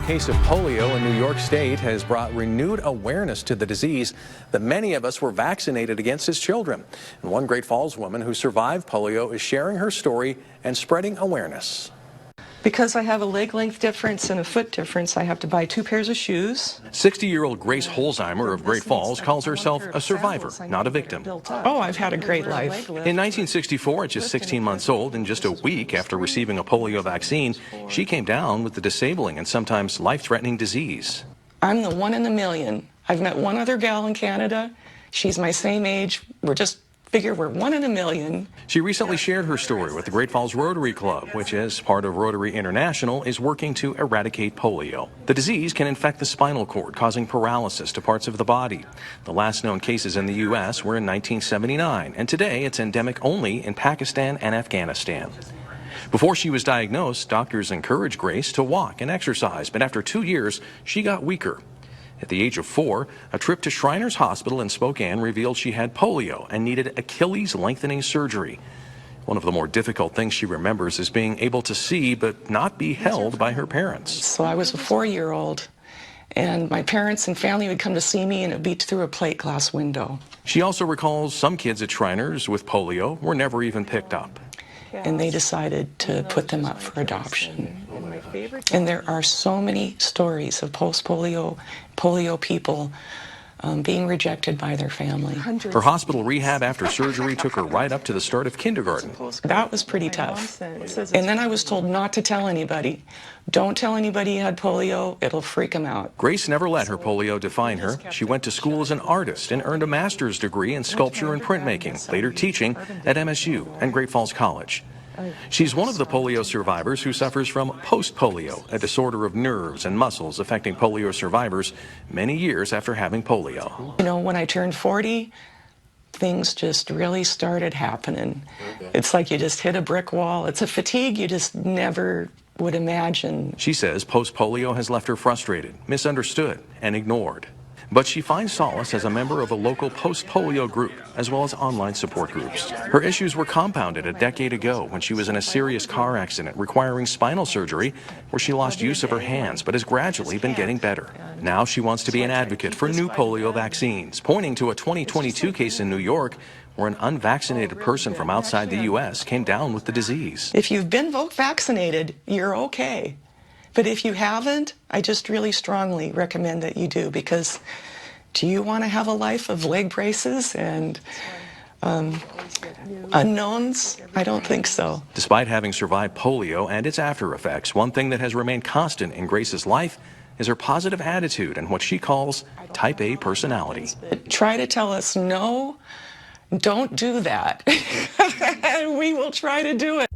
case of polio in New York State has brought renewed awareness to the disease that many of us were vaccinated against as children. And one Great Falls woman who survived polio is sharing her story and spreading awareness. Because I have a leg length difference and a foot difference, I have to buy 2 pairs of shoes. 60-year-old Grace Holzheimer of Great Falls calls herself a survivor, not a victim. Oh, I've had a great life. In 1964, at just 16 months old and just a week after receiving a polio vaccine, she came down with the disabling and sometimes life-threatening disease. I'm the one in a million. I've met one other gal in Canada. She's my same age. We're one in a million. She recently shared her story with the Great Falls Rotary Club, which, as part of Rotary International, is working to eradicate polio. The disease can infect the spinal cord, causing paralysis to parts of the body. The last known cases in the U.S. were in 1979, and today it's endemic only in Pakistan and Afghanistan. Before she was diagnosed, doctors encouraged Grace to walk and exercise, but after 2 years, she got weaker. At the age of 4, a trip to Shriners Hospital in Spokane revealed she had polio and needed Achilles lengthening surgery. One of the more difficult things she remembers is being able to see but not be held by her parents. So I was a 4-year-old, and my parents and family would come to see me, and it would be through a plate glass window. She also recalls some kids at Shriners with polio were never even picked up. And they decided to put them up for adoption. And there are so many stories of post-polio people being rejected by their family. Her hospital rehab after surgery took her right up to the start of kindergarten. That was pretty tough. And then I was told not to tell anybody. Don't tell anybody you had polio, it'll freak them out. Grace never let her polio define her. She went to school as an artist and earned a master's degree in sculpture and printmaking, later teaching at MSU and Great Falls College. She's one of the polio survivors who suffers from post-polio, a disorder of nerves and muscles affecting polio survivors many years after having polio. You know, when I turned 40, things just really started happening. It's like you just hit a brick wall. It's a fatigue you just never would imagine. She says post-polio has left her frustrated, misunderstood, and ignored. But she finds solace as a member of a local post-polio group, as well as online support groups. Her issues were compounded a decade ago when she was in a serious car accident requiring spinal surgery, where she lost use of her hands, but has gradually been getting better. Now she wants to be an advocate for new polio vaccines, pointing to a 2022 case in New York where an unvaccinated person from outside the U.S. came down with the disease. If you've been vaccinated, you're okay. But if you haven't, I just really strongly recommend that you do, because do you want to have a life of leg braces and unknowns? I don't think so. Despite having survived polio and its after effects, one thing that has remained constant in Grace's life is her positive attitude and what she calls type A personality. Try to tell us no, don't do that. We will try to do it.